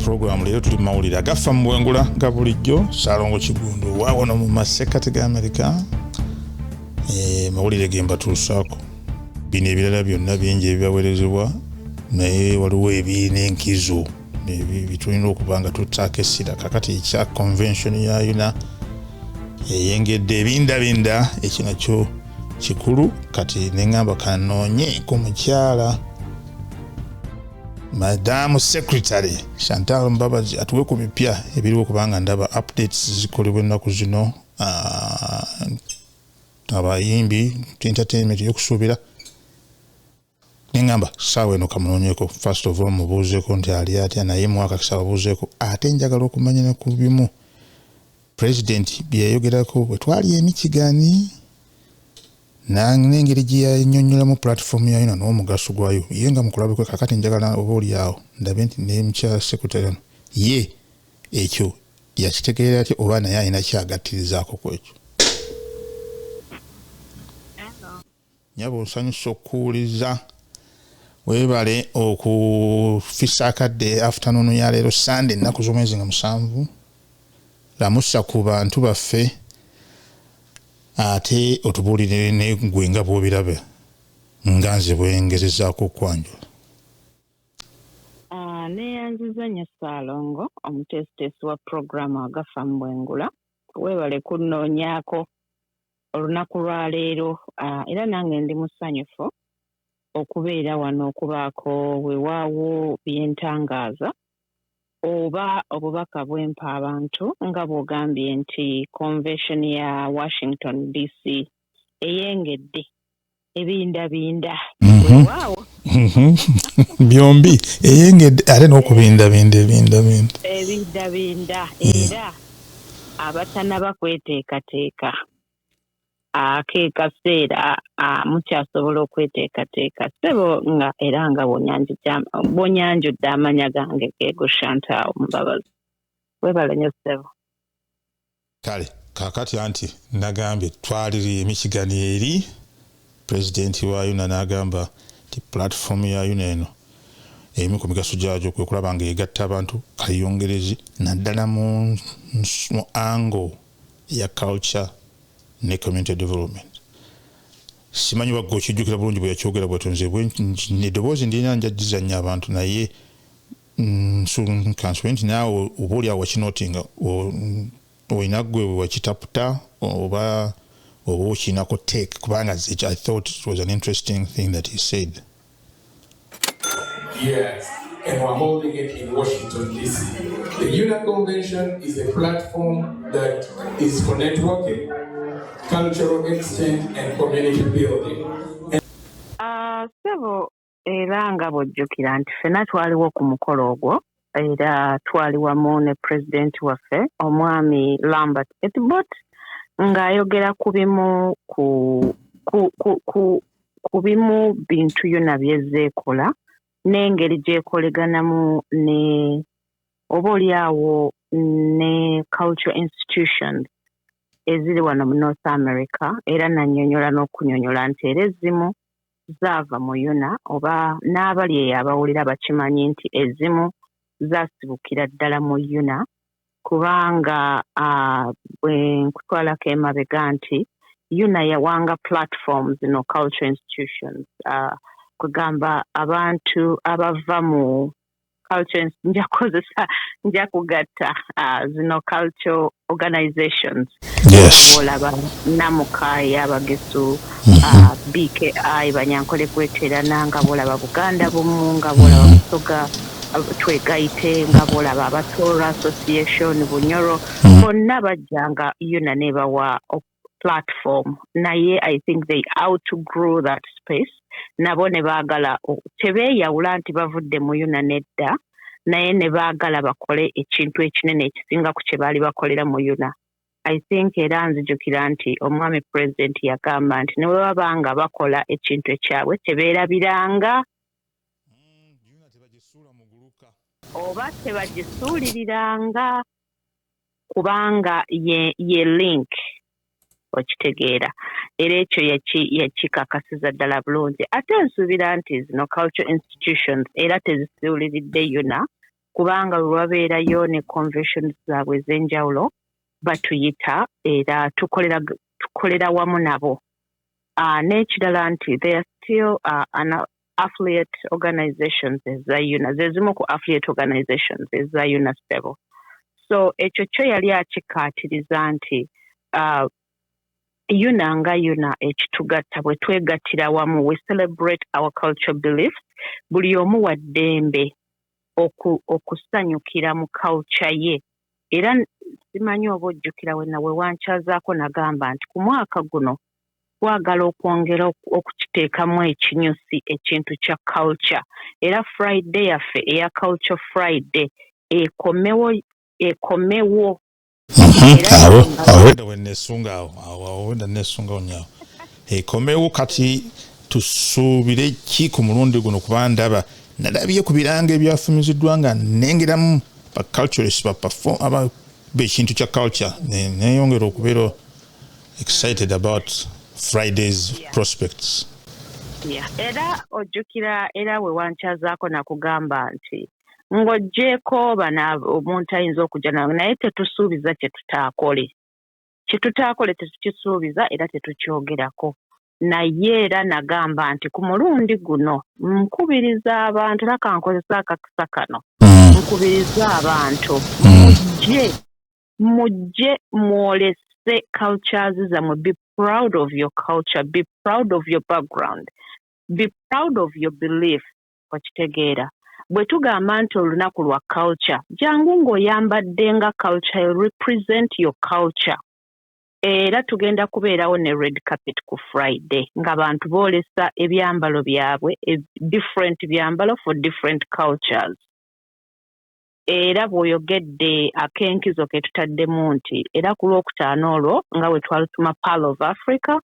Program leero tuli mawulire agafa mu bwengula nga bulijjo Saalongo Kigundu waawona mu masekati ga Amerika mawulire gemba tuusaako bino ebirala byonna bingi ebibaweerezebwa naye waliwo ebiina enkizo bitulina okuba nga tutaako essira kakati ekya convention ya UNA eyengedde ebindabinda ekyo nakyo kikulu kati neŋŋamba kanoonye ku mukyala Madam Secretary Chantal Mbabazi atuwe ku bipya ebiriwo kubanga ndaba updates zikolebwa ennaku zino abayimbi entertainment yokusuubira neŋŋamba saawa eno kamunoonyeko first of all mubuuzeeko nti ali atya naye mwaka kisaba buuzeeko ate njagala okumanya ne ku bimu President bye yayogerako bwe twali emikigani n'engeri gye yannyonnyolamu platform ya UNA n'omugaso gwayo ye nga mukulabikwe kakati njagala oba oli awo ndabe nti ne mukyala secretary ono ye ekyo yakitegeera atya oba naye alina kyagattirizaako ku ekyo. Nyabo nsanyusa okuwuliza weebale okufisa akadde afternoon ya leero Sunday ennaku z'omwezi nga 7 lamusa ku bantu baffe ate otubuulire ne gwe nga bw'obiraba nga nze bwengezezaako okwanjula. Neyanziza nnyo Saalongo omuteesiteesi wa puroguramu agafa mu bwengula weebale kunnoonyaako olunaku lwa leero era nange ndi musanyufu okubeera wano okubaako weewaawo byentangaaza oba obubaka bwempa abantu nga bw'ogambye nti convention ya Washington DC eyengedde ebindabinda weewaawo byombi eyengedde ate n'okubindabinda ebindabinda era abatannaba kweteekateeka ke kaseera mukyasobola okweteekateeka ssebo nga era nga bw'onyanjudde amanya gange geego Chantal Mbabazi weebale nnyo ssebo. Kale kaakati anti nagambye twaliri emikigani eri pulezidenti wa UNA n'agamba nti platform ya UNA eno emu ku migaso gyagyo kwe kulaba nga egatta abantu kayongerezi naddala mu angle ya culture ne community development. Simanyi wagga okijjukira bulungi bwe yakyogera bwetonze eddoboozi ndina njajjiza nnyo abantu naye nkansube nti naawe oba oli awo wakinootinga olina ggwe wakitaputa oba okiinako take kubanga I thought it was an interesting thing that he said. Yes, and we're holding it in Washington, D.C. The UNA Convention is a platform that is for networking, cultural exchange, and community building. Sebo era nga bw'ojjukira nti ffenna twaliwo ku mukolo ogwo era twali wamu ne pulezidenti waffe omwami Lambert Etibot ng'ayogera ku bimu ku bimu bintu UNA byezzeekola n'engeri gy'ekoleganamu ne oba oliawo ne cultural institutions eziri wano mu North America era nannyonnyola n'okunyonnyola nti era ezimu zaava mu UNA oba n'abali eyo abawulira bakimanyi nti ezimu zaasibukira ddala mu UNA kubanga bwe nkutwalako emabega nti UNA yawanga platforms no cultural institutions kugamba abantu abava mu culture nja kugatta zino cultural organizations. Yes. Olaba Namukaya Abagesu BKI Banyankole kweterana nga bolaba Buganda Bumu nga bolaba Busoga Twegaite nga bolaba Abatora Association Bunyoro bonna bajjanga UNA ne bawa platform naye I think they outgrew that space nabo ne baagala tebeeyawula nti bavudde mu UNA nedda naye ne baagala bakole ekintu ekinene ekisinga ku kye baali bakolera mu UNA. I think era nzijukira nti omwami president yagamba nti ne babanga bakola ekintu ekyabwe tebeerabiranga oba tebagisuuliriranga kubanga ye link okitegeera era ekyo yakikakasiza ddala bulungi ate nsuubira nti zino cultural institutions era tezisuuliridde UNA kubanga lwabeerayo ne conventions zaabwe ez'enjawulo batuyita era tukolera wamu nabo. N'ekirala nti they are still an affiliate organizations eza UNA, zezimu ku affiliate organizations eza UNA Stable. So ekyo kyo yali akikaatiriza nti UNA nga UNA ekitugatta bwe twegattira wamu, we celebrate our cultural beliefs, buli omu wa ddembe okusanyukira mu culture ye. Era simanyi oba ojjukira we wankyazaako nagamba nti ku mwaka guno twagala okwongera okukiteekamu ekinyusi ekintu kya culture. Era Friday yaffe eya Culture Friday ekomewo ekomewo kati tusuubire ki ku mulundi guno kuba nalabye ku biranga ebyafumiziddwa nga nengeramu baculturist bekintu kya culture neyongera okubeera excited about Friday's prospects. Era ojjukira era we wankyazaako nakugamba nti ng'oggyeko bana omuntu ayinza okujja naye tetusuubiza kyetutaakole tetukisuubiza era tetukyogerako. Naye era nagamba nti ku mulundi guno nkubiriza abantu era kankozesa akakisa kano nkubiriza abantu mujje mwolese cultures zammwe. Be proud of your culture, be proud of your background, be proud of your belief. Okitegeera bwe tugamba nti olunaku lwa culture, jangu ng'oyambadde nga culture, represent your culture. Era tugenda kubeerawo ne red carpet ku Friday ng'abantu boolesa ebyambalo byabwe, different byambalo for different cultures. Era bw'oyogedde akenkizo ke tutaddemu nti era ku Lwokutaano olwo nga we twalutuma Pearl of Africa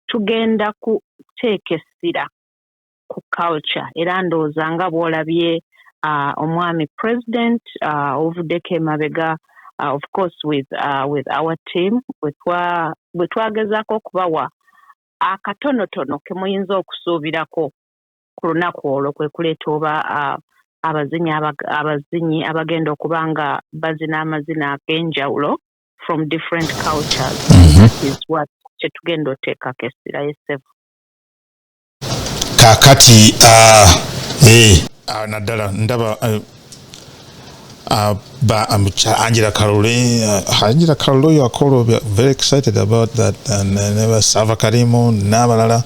tugenda kuteeka essira ku culture. Era ndowooza nga bw'olabye omwami president ovuddeko emabega, of course with our team bwe twagezaako okubawa akatonotono ke muyinza okusuubirako ku lunaku olwo, kwe kuleeta oba abazinyi abagenda okuba nga bazina amazina ag'enjawulo from different cultures. That is what kyetugenda oteekako essira y'essevu. Kakati naddala ndaba Angela Karolo Yakolo very excited about that, and never Sava Karimo n'abalala.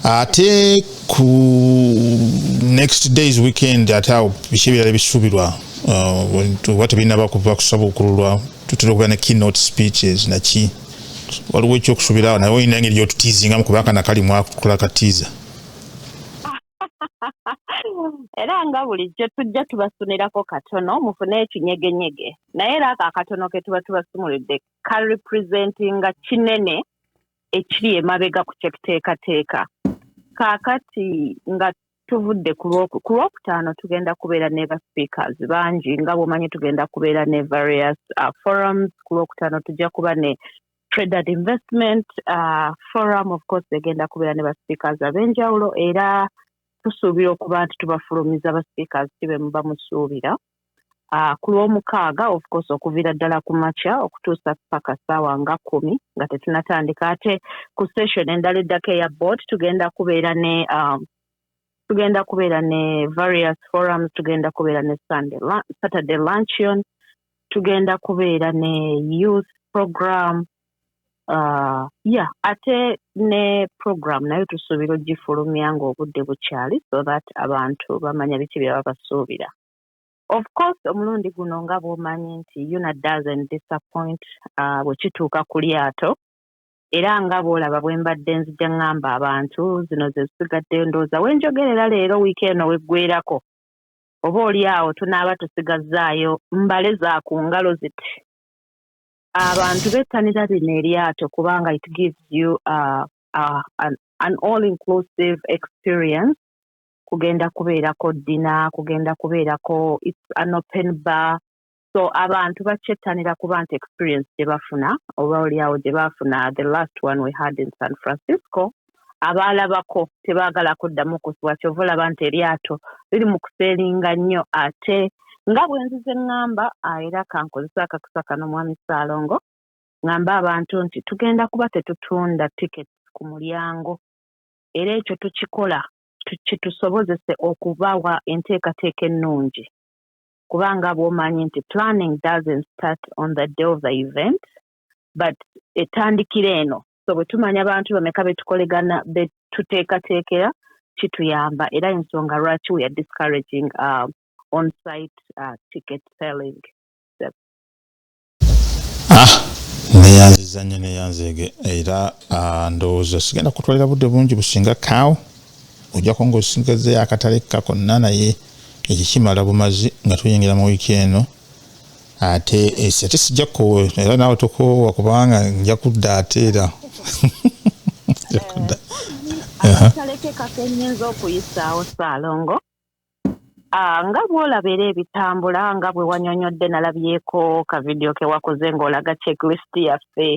Ate ku next day's weekend ate awo biki ebirala bisuubirwa wati birina bakusaba okululwa tutera okuba ne keynote speeches naki waliwo ekyokusuubirawo naye olina engeri gy'otutiizingamu kubanga nakalimu akukola katiiza. Era nga bulijjo tujja tubasunirako katono mufune ekinyegenyege, naye era ako akatono ke tuba tubasumulidde ka representinga kinene ekiri emabega ku kyekuteekateeka. Kaakati nga tuvudde ku Lwokutaano tugenda kubeera ne ba speakers bangi nga bw'omanyi tugenda kubeera ne various forums. Ku Lwokutaano tujja kuba ne Trade and Investment forum, of course egenda kubeera ne ba speakers ab'enjawulo, era tusuubira okuba nti tubafulumiza ba speakers kibe muba musuubira. Ku Lwomukaaga of course okuviira ddala ku makya okutuusa paka ssaawa nga 10 nga tetunatandika. Ate ku session endala eddako eya board tugenda kubeera ne various forums, tugenda kubeera ne Saturday luncheon, tugenda kubeera ne youth program, ate ne program nayo tusuubira ogifulumya ng'obudde bukyali so that abantu bamanya biki bye baba basuubira. Of course omulundi guno nga bw'omanyi nti UNA doesn't disappoint bwe kituuka ku lyato, era nga bw'olaba bwe mbadde nzija ngamba abantu zino ze zisigaddeyo ndowooza wenjogerera leero wiiki eno weggwerako oba oli awo tunaaba tusigazzaayo mbale za ku ngalo ziti. Abantu bettanira lino eryato kubanga it gives you an all-inclusive experience. Kugenda kubeerako dinner, kugenda kubeerako it's an open bar. So abantu bakyettanira kuba nti experience gye bafuna oba oli awo gye bafuna the last one we had in San Francisco abaalabako tebaagala kuddamu kusiba kyova olaba nti eryato liri mu kuseeringa nnyo ate nga bwe nzize ŋŋamba era kankozesa akakisa kano mwami Ssaalongo ŋŋamba abantu nti tugenda kuba tetutunda tickets ku mulyango era ekyo tukikola kitusobozese okubawa enteekateeka ennungi kubanga bw'omanyi nti planning doesn't start on the day of the event but etandikira eno so bwe tumanya abantu bameka betukolegana betuteekateekera kituyamba era ensonga lwaki we are discouraging on-site ticket selling. Neyanziza nnyo neyanzege era ndowooza sigenda kutwalira budde bungi businga kaawo ojjako ng'osingazeeyo akatale kakonna naye ekikimala bumazi nga tuyingira mu wiiki eno ate ate sijja kukoowa era naawe tokoowa kubanga nja kudda ate era akatale ke kakenyinza okuyisaawo Ssaalongo nga bw'olaba era ebitambula nga bwe wanyonyodde nalabyeko ka vidiyo ke wakoze ng'olaga checklist yaffe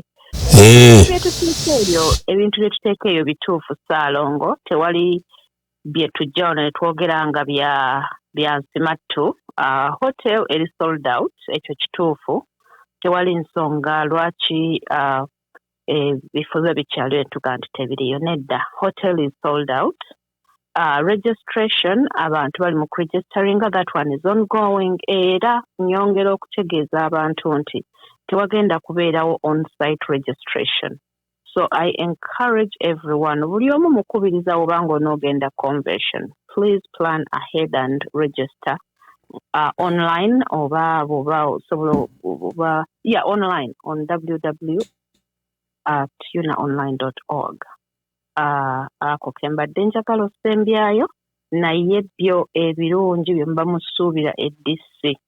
ebintu bye tuteeka eyo bituufu Ssaalongo tewali bye tujja wano ne twogera nga bya nsimattu hotel eri sold out ekyo kituufu tewali nsonga lwaki ebifo bye bikyaliwo entuga nti tebiriyo nedda hotel is sold out. Registration abantu bali mu kuregisteringa that one is ongoing era nyongera okutegeeza abantu nti tewagenda kubeerawo on-site registration so I encourage everyone buli omu mukubiriza obanga onoogenda convention please plan ahead and register online oba osobola online on www.unaonline.org. Ako kembadde njagala osembyayo naye byo ebirungi bye muba musuubira eddisi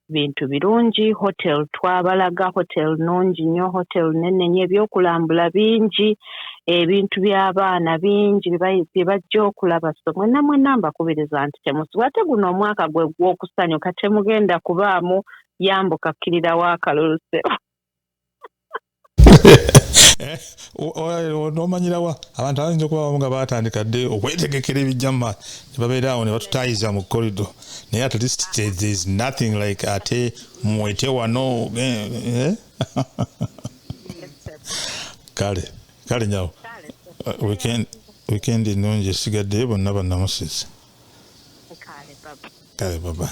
bintu birungi hotel twabalaga hotel nungi nnyo hotel nene nnyo ebyokulambula bingi ebintu by'abaana bingi bye bajja okulaba so mwenna mbakubiriza nti temusubwa ate guno omwaka gwe gw'okusanyuka temugenda kubaamu yambuka kkirirawo akaluluse nomanyirawa abantu abayinza okuba nga batandika dde okwetegekera ebijja mu maaso ne babeera awo ne batutayiza mu korido naye at least there is nothing like ate mwete wano kale nyawo weekend ennungi esigadde bonna bannamusizi kale baba